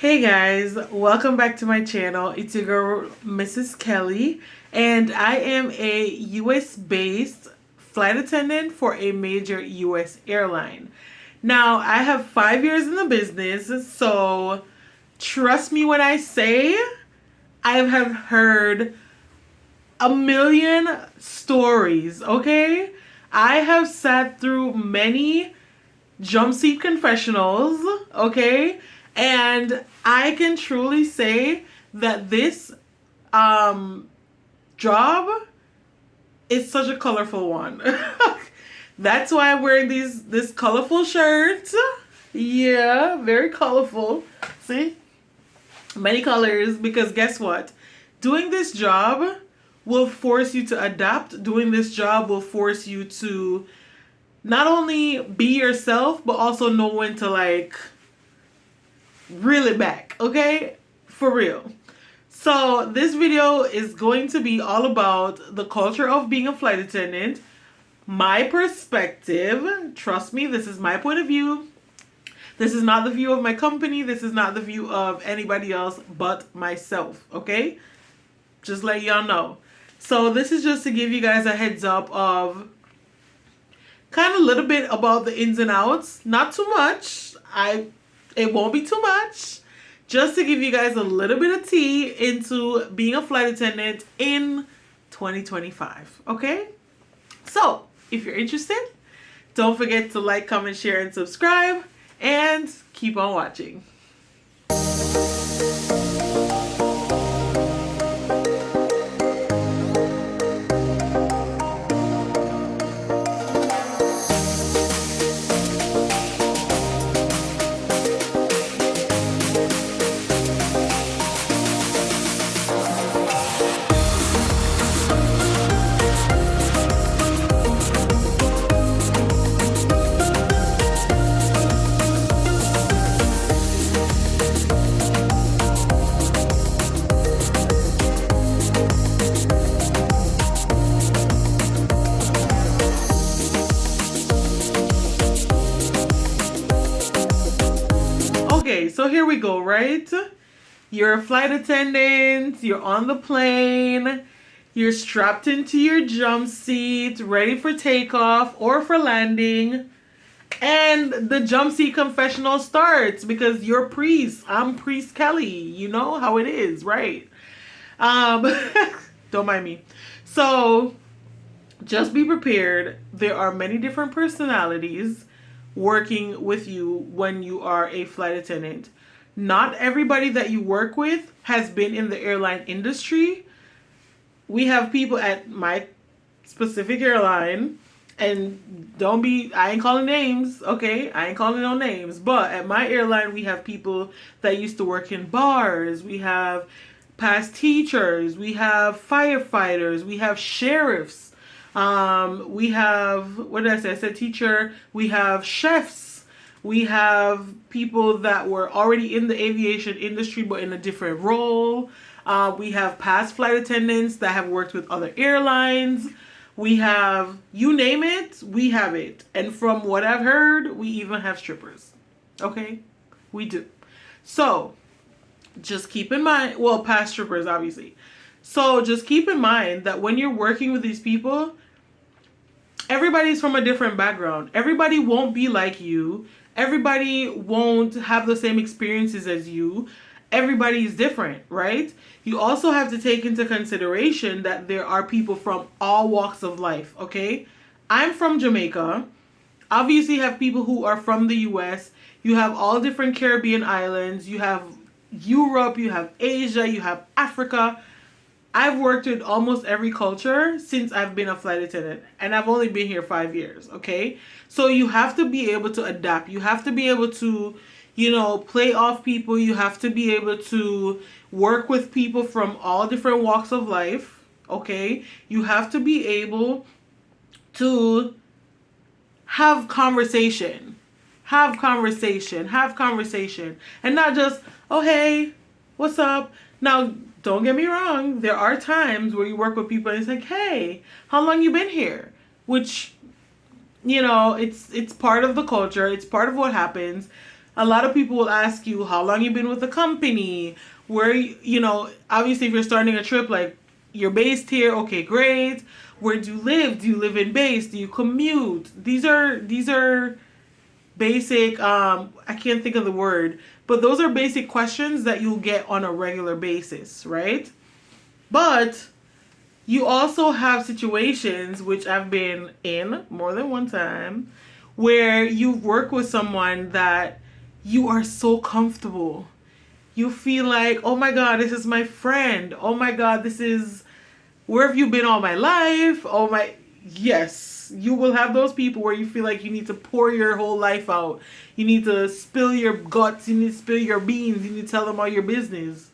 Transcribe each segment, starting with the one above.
Hey guys, welcome back to my channel. It's your girl, Mrs. Kelly, and I am a US based flight attendant for a major US airline. Now, I have 5 years in the business, so trust me when I say I have heard a million stories, okay? I have sat through many Jumpseat confessionals, okay? And I can truly say that this job is such a colorful one. That's why I'm wearing this colorful shirt. Yeah, very colorful. See? Many colors, because guess what? Doing this job will force you to adapt. Doing this job will force you to not only be yourself, but also know when to reel it back, okay? For real. So this video is going to be all about the culture of being a flight attendant, my perspective. Trust me, this is my point of view. This is not the view of my company. This is not the view of anybody else but myself, okay? Just let y'all know. So this is just to give you guys a heads up of kind of a little bit about the ins and outs. Not too much. It won't be too much. Just to give you guys a little bit of tea into being a flight attendant in 2025. Okay? So, if you're interested, don't forget to like, comment, share, and subscribe. And keep on watching. Okay, so here we go, right? You're a flight attendant, you're on the plane, you're strapped into your jump seat, ready for takeoff or for landing, and the jump seat confessional starts because you're priest. I'm Priest Kelly. You know how it is, right? Don't mind me. So, just be prepared. There are many different personalities working with you when you are a flight attendant. Not everybody that you work with has been in the airline industry. We have people at my specific airline, and I ain't calling names, okay? I ain't calling no names, but at my airline we have people that used to work in bars. We have past teachers, we have firefighters, we have sheriffs. We have, what did I say? I said teacher. We have chefs. We have people that were already in the aviation industry but in a different role. We have past flight attendants that have worked with other airlines. We have, you name it, we have it. And from what I've heard, we even have strippers. Okay? We do. So, just keep in mind, well, past strippers, obviously. So, just keep in mind that when you're working with these people, everybody's from a different background. Everybody won't be like you. Everybody won't have the same experiences as you. Everybody is different, right? You also have to take into consideration that there are people from all walks of life, okay? I'm from Jamaica. Obviously, you have people who are from the US. You have all different Caribbean islands. You have Europe. You have Asia. You have Africa. I've worked with almost every culture since I've been a flight attendant, and I've only been here 5 years, okay? So you have to be able to adapt. You have to be able to, play off people. You have to be able to work with people from all different walks of life, okay? You have to be able to have conversation. Have conversation. Have conversation. And not just, oh, hey, what's up? Now, don't get me wrong, there are times where you work with people and it's like, hey, how long you been here? Which, it's part of the culture. It's part of what happens. A lot of people will ask you how long you've been with the company, where obviously if you're starting a trip, like, you're based here, okay, great. Where do you live? Do you live in base? Do you commute? These are basic, I can't think of the word, but those are basic questions that you'll get on a regular basis, right? But you also have situations, which I've been in more than one time, where you work with someone that you are so comfortable. You feel like, oh my God, this is my friend. Oh my God, this is, where have you been all my life? Oh my, yes. You will have those people where you feel like you need to pour your whole life out. You need to spill your guts. You need to spill your beans. You need to tell them all your business.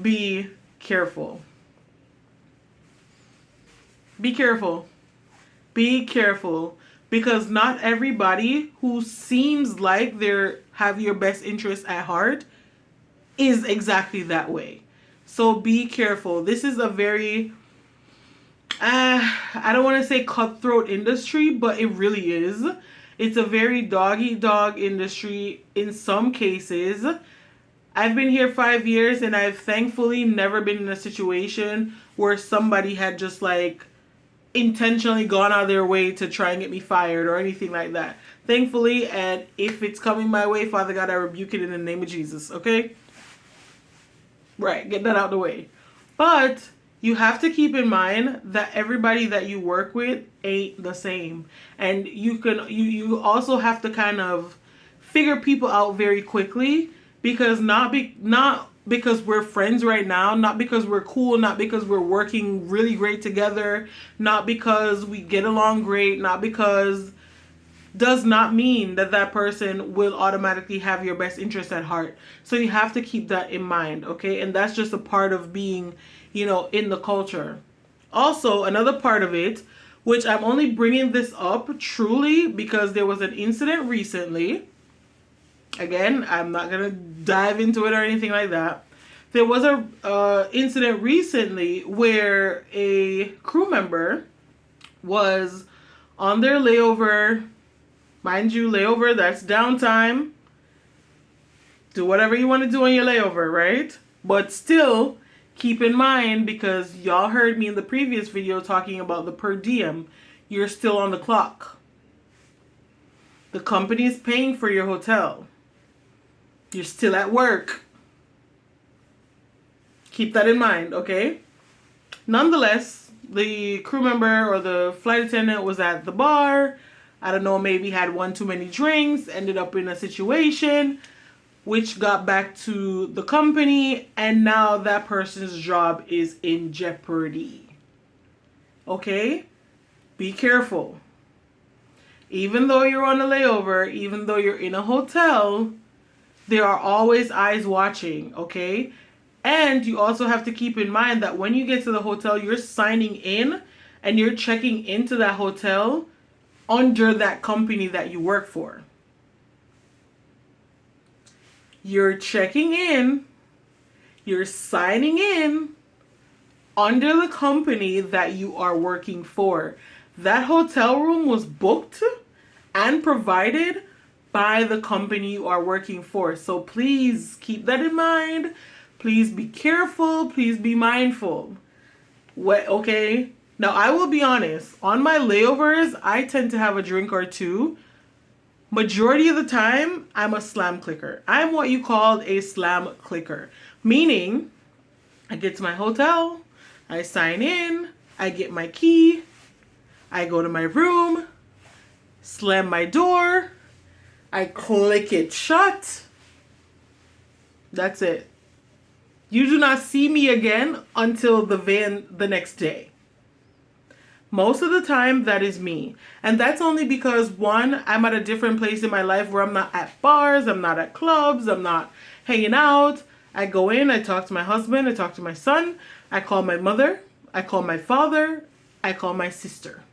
Be careful. Be careful. Be careful. Because not everybody who seems like they have your best interest at heart is exactly that way. So be careful. This is a very, I don't want to say cutthroat industry, but it really is. It's a very dog-eat-dog industry in some cases. I've been here 5 years and I've thankfully never been in a situation where somebody had just like intentionally gone out of their way to try and get me fired or anything like that. Thankfully, and if it's coming my way, Father God, I rebuke it in the name of Jesus, okay? Right, get that out of the way. But you have to keep in mind that everybody that you work with ain't the same. And you also have to kind of figure people out very quickly, because not because we're friends right now, not because we're cool, not because we're working really great together, not because we get along great, not because, does not mean that that person will automatically have your best interest at heart. So you have to keep that in mind, okay? And that's just a part of being, in the culture. Also, another part of it, which I'm only bringing this up truly because there was an incident recently. Again, I'm not going to dive into it or anything like that. There was a incident recently where a crew member was on their layover. Mind you, layover, that's downtime. Do whatever you want to do on your layover, right? But still, keep in mind, because y'all heard me in the previous video talking about the per diem, you're still on the clock. The company is paying for your hotel. You're still at work. Keep that in mind, okay? Nonetheless, the crew member or the flight attendant was at the bar. I don't know, maybe had one too many drinks, ended up in a situation which got back to the company, and now that person's job is in jeopardy. Okay? Be careful. Even though you're on a layover, even though you're in a hotel, there are always eyes watching, okay? And you also have to keep in mind that when you get to the hotel, you're signing in and you're checking into that hotel under that company that you work for. You're checking in, you're signing in under the company that you are working for. That hotel room was booked and provided by the company you are working for. So please keep that in mind. Please be careful. Please be mindful. Okay? Now, I will be honest. On my layovers, I tend to have a drink or two. Majority of the time, I'm a slam clicker. I'm what you call a slam clicker. Meaning, I get to my hotel, I sign in, I get my key, I go to my room, slam my door, I click it shut. That's it. You do not see me again until the next day. Most of the time, that is me. And that's only because, one, I'm at a different place in my life where I'm not at bars, I'm not at clubs, I'm not hanging out. I go in, I talk to my husband, I talk to my son, I call my mother, I call my father, I call my sister.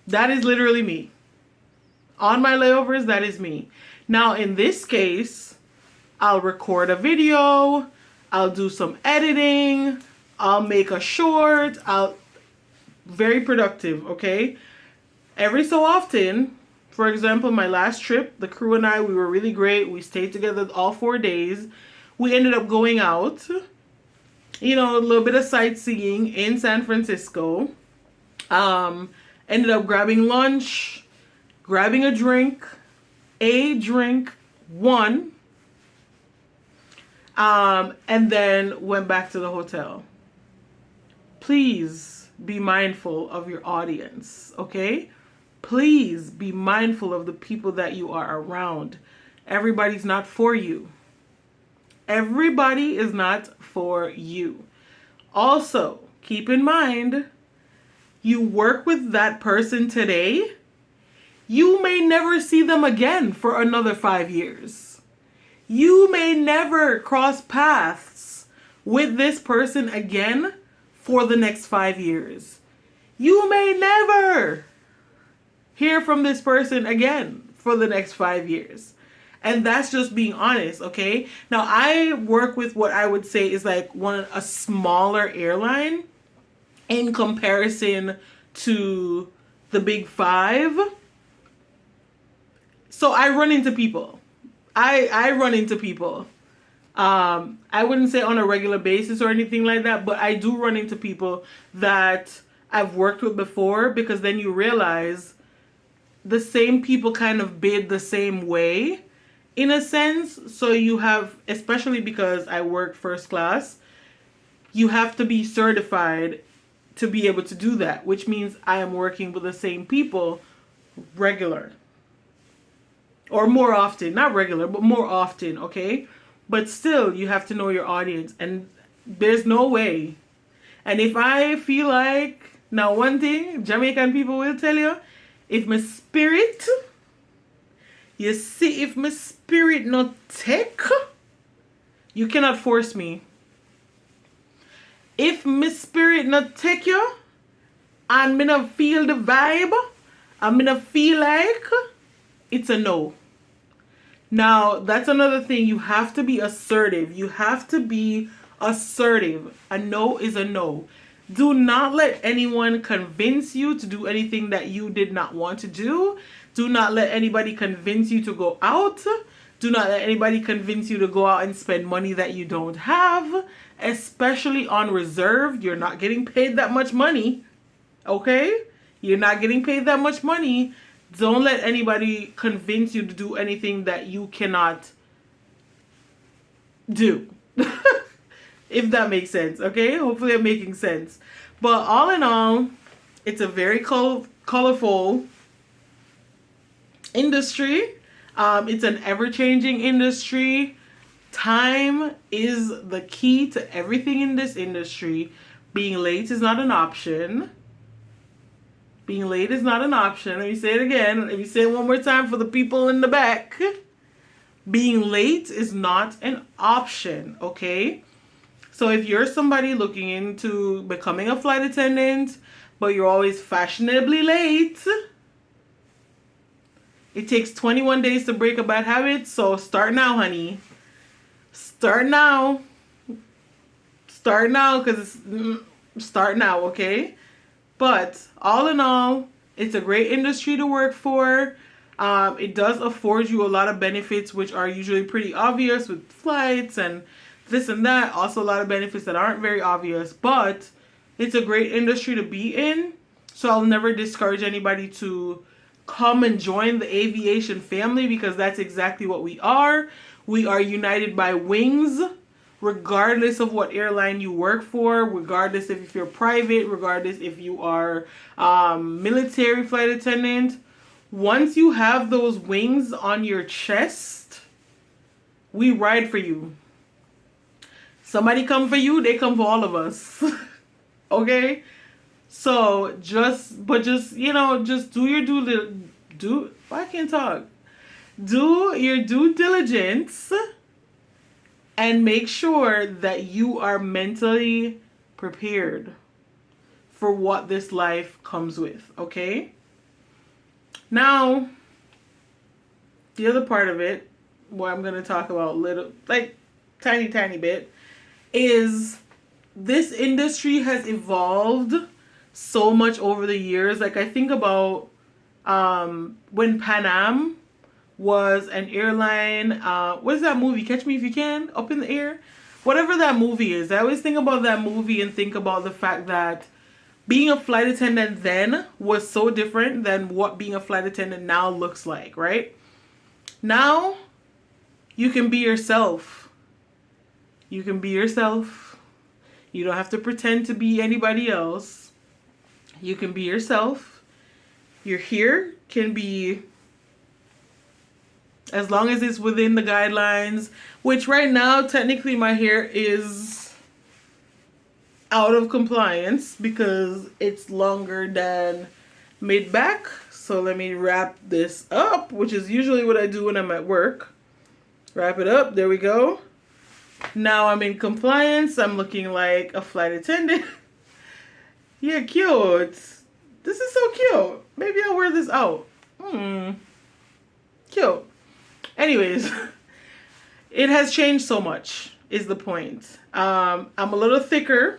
That is literally me. On my layovers, that is me. Now, in this case, I'll record a video, I'll do some editing, I'll make a short, very productive, okay? Every so often, For example, my last trip, the crew and I, we were really great. We stayed together all 4 days. We ended up going out, a little bit of sightseeing in San Francisco. Ended up grabbing lunch, grabbing a drink, one, and then went back to the hotel. Please be mindful of your audience, okay? Please be mindful of the people that you are around. Everybody's not for you. Everybody is not for you. Also, keep in mind, you work with that person today, you may never see them again for another 5 years. You may never cross paths with this person again for the next 5 years. You may never hear from this person again for the next 5 years. And that's just being honest, okay? Now, I work with what I would say is like a smaller airline in comparison to the big five. So I run into people. I run into people. I wouldn't say on a regular basis or anything like that, but I do run into people that I've worked with before, because then you realize the same people kind of bid the same way in a sense. So you have, especially because I work first class, you have to be certified to be able to do that, which means I am working with the same people regular. Or more often, not regular, but more often, okay? But still, you have to know your audience, and there's no way. And if I feel like, now one thing Jamaican people will tell you, if my spirit, you see, if my spirit not take, you cannot force me. If my spirit not take you, and me not feel the vibe, and me not feel like, it's a no. Now, that's another thing. You have to be assertive. You have to be assertive. A no is a no. Do not let anyone convince you to do anything that you did not want to do. Do not let anybody convince you to go out. Do not let anybody convince you to go out and spend money that you don't have. Especially on reserve. You're not getting paid that much money. Okay? You're not getting paid that much money. Don't let anybody convince you to do anything that you cannot do. If that makes sense, okay? Hopefully I'm making sense. But all in all, it's a very colorful industry. It's an ever-changing industry. Time is the key to everything in this industry. Being late is not an option. Being late is not an option. Let me say it again. Let me say it one more time for the people in the back. Being late is not an option, okay? So if you're somebody looking into becoming a flight attendant, but you're always fashionably late, it takes 21 days to break a bad habit. So start now, honey. Start now. Start now, start now, okay? But all in all, it's a great industry to work for. It does afford you a lot of benefits, which are usually pretty obvious with flights and this and that. Also a lot of benefits that aren't very obvious, but it's a great industry to be in. So I'll never discourage anybody to come and join the aviation family, because that's exactly what we are. We are united by wings, regardless of what airline you work for, regardless if you're private, regardless if you are military flight attendant. Once you have those wings on your chest, we ride for you. Somebody come for you, they come for all of us. Okay? So just do your I can't talk. Do your due diligence and make sure that you are mentally prepared for what this life comes with, okay? Now, the other part of it, what I'm going to talk about tiny bit, is this industry has evolved so much over the years. Like, I think about when Pan Am was an airline, what is that movie? Catch Me If You Can? Up in the Air? Whatever that movie is. I always think about that movie and think about the fact that being a flight attendant then was so different than what being a flight attendant now looks like, right? Now, you can be yourself. You can be yourself. You don't have to pretend to be anybody else. You can be yourself. Your hair can be, as long as it's within the guidelines, which right now, technically my hair is out of compliance because it's longer than mid-back. So let me wrap this up, which is usually what I do when I'm at work. Wrap it up. There we go. Now I'm in compliance. I'm looking like a flight attendant. Yeah, cute. This is so cute. Maybe I'll wear this out. Cute. Anyways, it has changed so much is the point. I'm a little thicker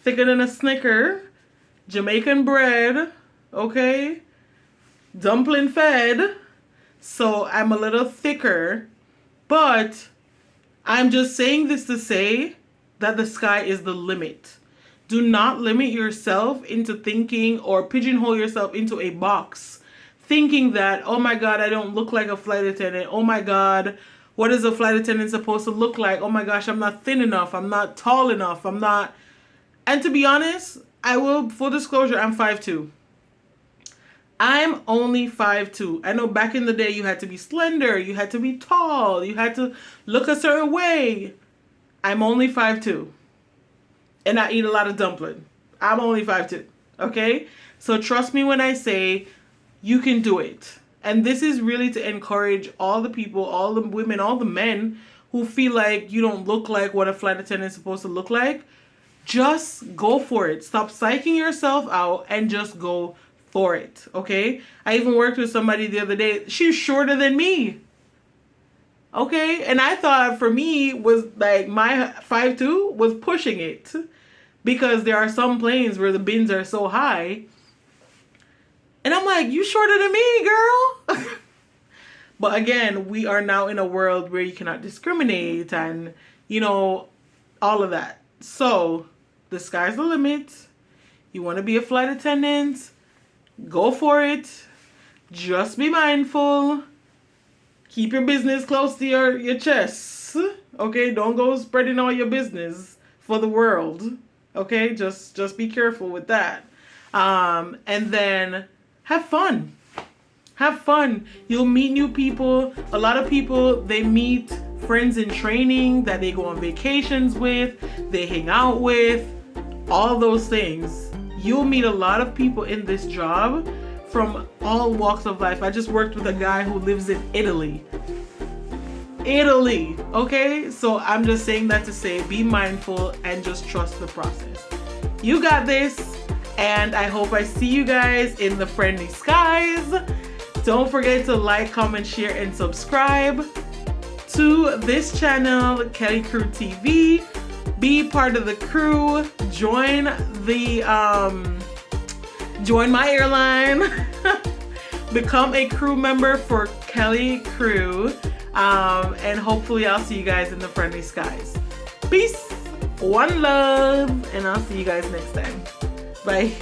than a Snicker, Jamaican bread, okay, dumpling fed, so I'm a little thicker, but I'm just saying this to say that the sky is the limit. Do not limit yourself into thinking or pigeonhole yourself into a box, thinking that, oh my God, I don't look like a flight attendant. Oh my God, what is a flight attendant supposed to look like? Oh my gosh, I'm not thin enough. I'm not tall enough. I'm not. And to be honest, I will, full disclosure, I'm 5'2". I'm only 5'2". I know back in the day you had to be slender, you had to be tall, you had to look a certain way. I'm only 5'2". And I eat a lot of dumpling. I'm only 5'2", okay? So trust me when I say you can do it. And this is really to encourage all the people, all the women, all the men who feel like you don't look like what a flight attendant is supposed to look like. Just go for it. Stop psyching yourself out and just go for it, okay? I even worked with somebody the other day. She's shorter than me, okay? And I thought for me was like my 5'2" was pushing it because there are some planes where the bins are so high. And I'm like, you shorter than me, girl. But again, we are now in a world where you cannot discriminate and, you know, all of that. So the sky's the limit. You want to be a flight attendant? Go for it. Just be mindful. Keep your business close to your chest. Okay? Don't go spreading all your business for the world. Okay? Just be careful with that. And then have fun. Have fun. You'll meet new people. A lot of people, they meet friends in training that they go on vacations with, they hang out with, all those things. You'll meet a lot of people in this job from all walks of life. I just worked with a guy who lives in Italy. Okay? So I'm just saying that to say be mindful and just trust the process. You got this, and I hope I see you guys in the friendly skies. Don't forget to like, comment, share, and subscribe to this channel, Kelly Crew TV. Be part of the crew. Join my airline. Become a crew member for Kelly Crew. And hopefully I'll see you guys in the friendly skies. Peace, one love, and I'll see you guys next time. Bye.